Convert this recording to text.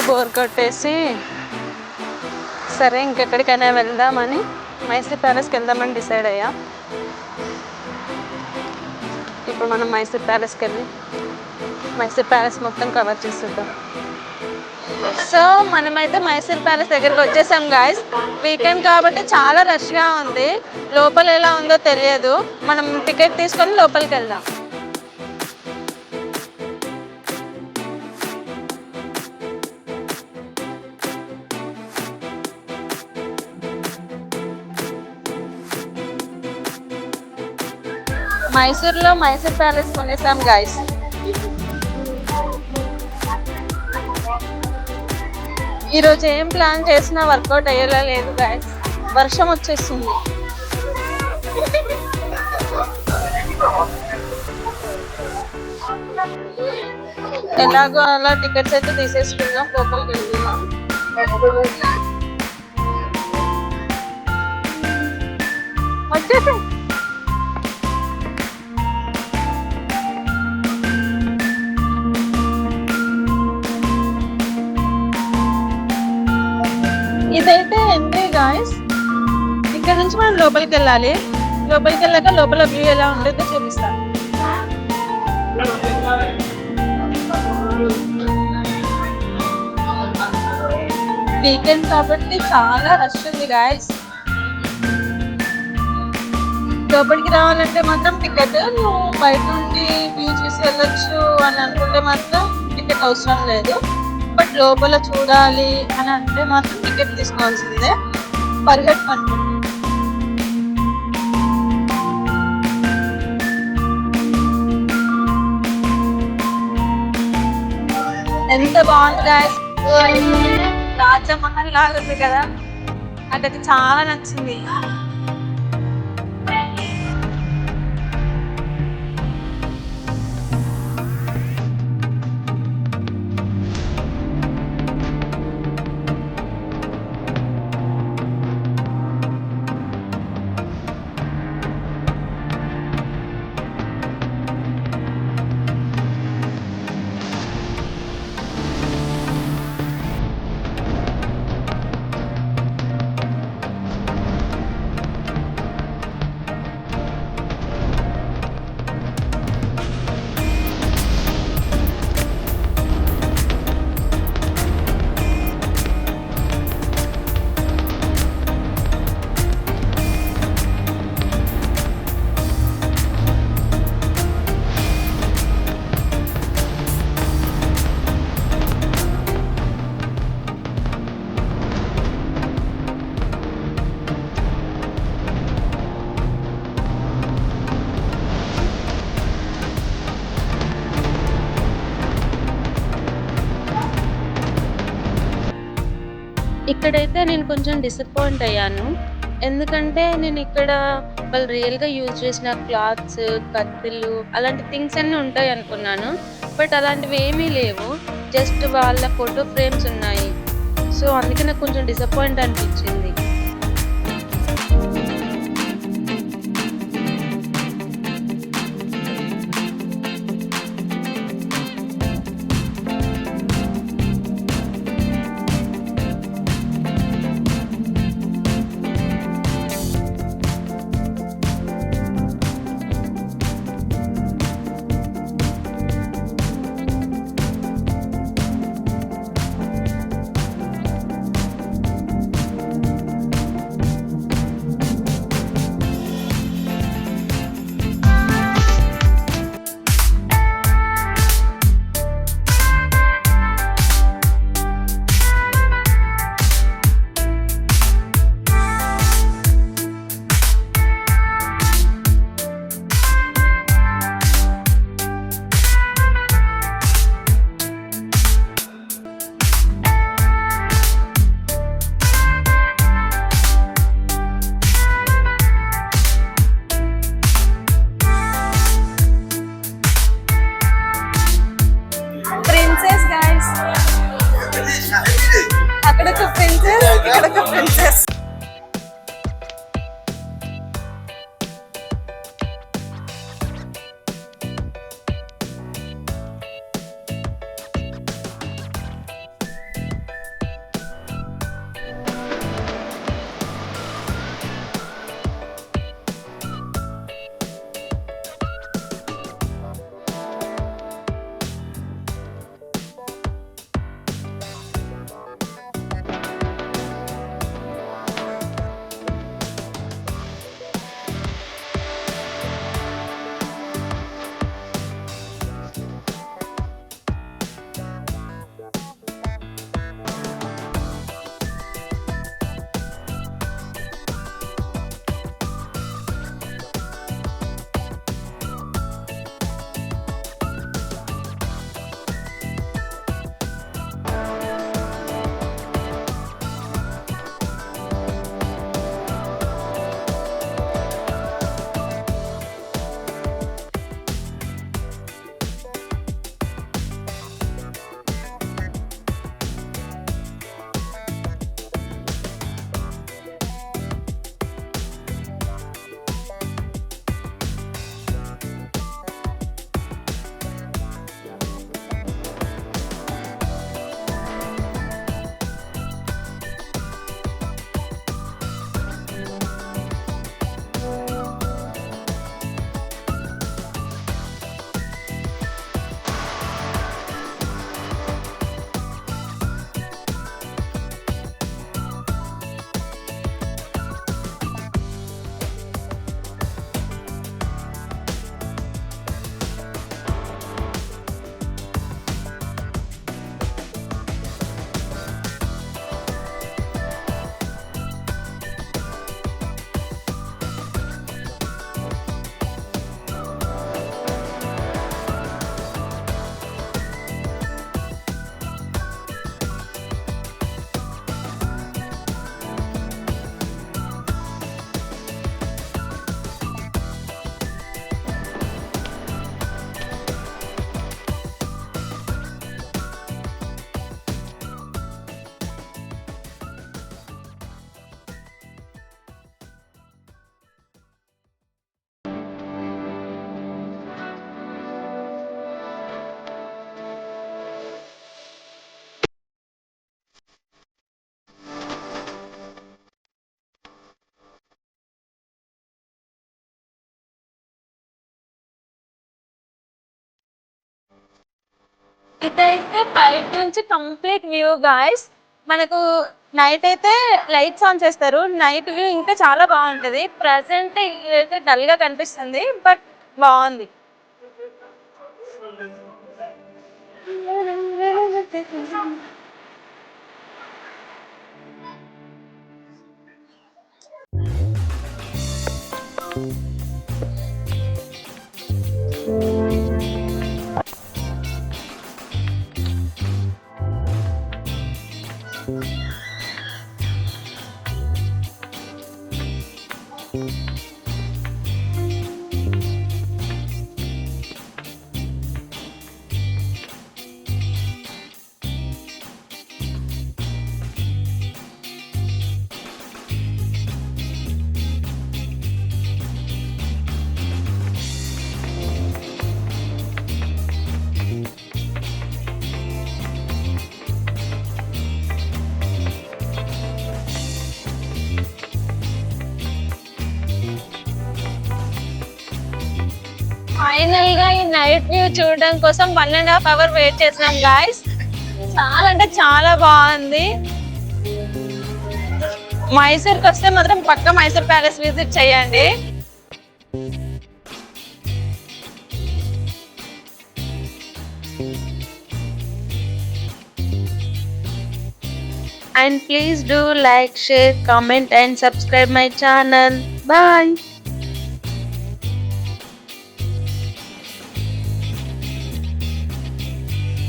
Bore కొట్టేసి సరే ఇంకెక్కడికైనా వెళ్దామని మైసూర్ ప్యాలెస్కి వెళ్దామని డిసైడ్ అయ్యా. ఇప్పుడు మనం మైసూర్ ప్యాలెస్కి వెళ్ళి మైసూర్ ప్యాలెస్ మొత్తం కవర్ చేసేద్దాం. సో మనమైతే మైసూర్ ప్యాలెస్ దగ్గరికి వచ్చేసాం గాయస్. వీకెండ్ కాబట్టి చాలా రష్గా ఉంది. లోపల ఎలా ఉందో తెలియదు. మనం టికెట్ తీసుకొని లోపలికి వెళ్దాం. మైసూర్లో మైసూర్ ప్యాలెస్ కొనేసాం గాయస్. ఈరోజు ఏం ప్లాన్ చేసినా వర్కౌట్ అయ్యేలా లేదు గాయస్. వర్షం వచ్చేస్తుంది. ఎలాగో అలా టికెట్స్ అయితే తీసేసుకుందాం, లోపలికి వెళ్తున్నాం. వచ్చేసి ఇదైతే ఎంట్రీ గాయస్. ఇక్కడ నుంచి మనం లోపలికి వెళ్ళాలి. లోపలికి వెళ్ళాక లోపల వ్యూ ఎలా ఉంటుందో చూపిస్తాను. వీకెండ్ కాబట్టి చాలా రష్ ఉంది గాయస్. లోపలికి రావాలంటే మాత్రం టికెట్, నువ్వు బయట నుండి వ్యూ చూసి వెళ్ళొచ్చు అని అనుకుంటే మాత్రం టికెట్ అవసరం లేదు. బట్ లోపల చూడాలి అని అంటే మాత్రం టికెట్ తీసుకోవాల్సిందే. Per head 150. ఎంత బాగుంది గాయస్. రాజమహల్ లాగా ఉంది కదా, నాకైతే చాలా నచ్చింది. ఇక్కడైతే నేను కొంచెం డిసప్పాయింట్ అయ్యాను. ఎందుకంటే నేను ఇక్కడ వాళ్ళు రియల్గా యూజ్ చేసిన క్లాత్స్, కత్తులు అలాంటి థింగ్స్ అన్నీ ఉంటాయి అనుకున్నాను. బట్ అలాంటివి ఏమీ లేవు. జస్ట్ వాళ్ళ ఫోటో ఫ్రేమ్స్ ఉన్నాయి. సో అందుకే నాకు కొంచెం డిసప్పాయింట్ అనిపించింది. princess. ఇదైతే బయట నుంచి కంప్లీట్ వ్యూ గాయ్స్. మనకు నైట్ అయితే లైట్స్ ఆన్ చేస్తారు. నైట్ వ్యూ ఇంకా చాలా బాగుంటది. ప్రెజెంట్ ఇదైతే డల్ గా కనిపిస్తుంది, బట్ బాగుంది. ఫైనల్ గా ఈ నైట్ వ్యూ చూడడం కోసం 1.5 hours వెయిట్ చేసినాం గాయస్. చాలా అంటే చాలా బాగుంది. మైసూర్కి వస్తే మాత్రం పక్క మైసూర్ ప్యాలెస్ విజిట్ చేయండి. And please do like, share, comment and subscribe my channel. Bye.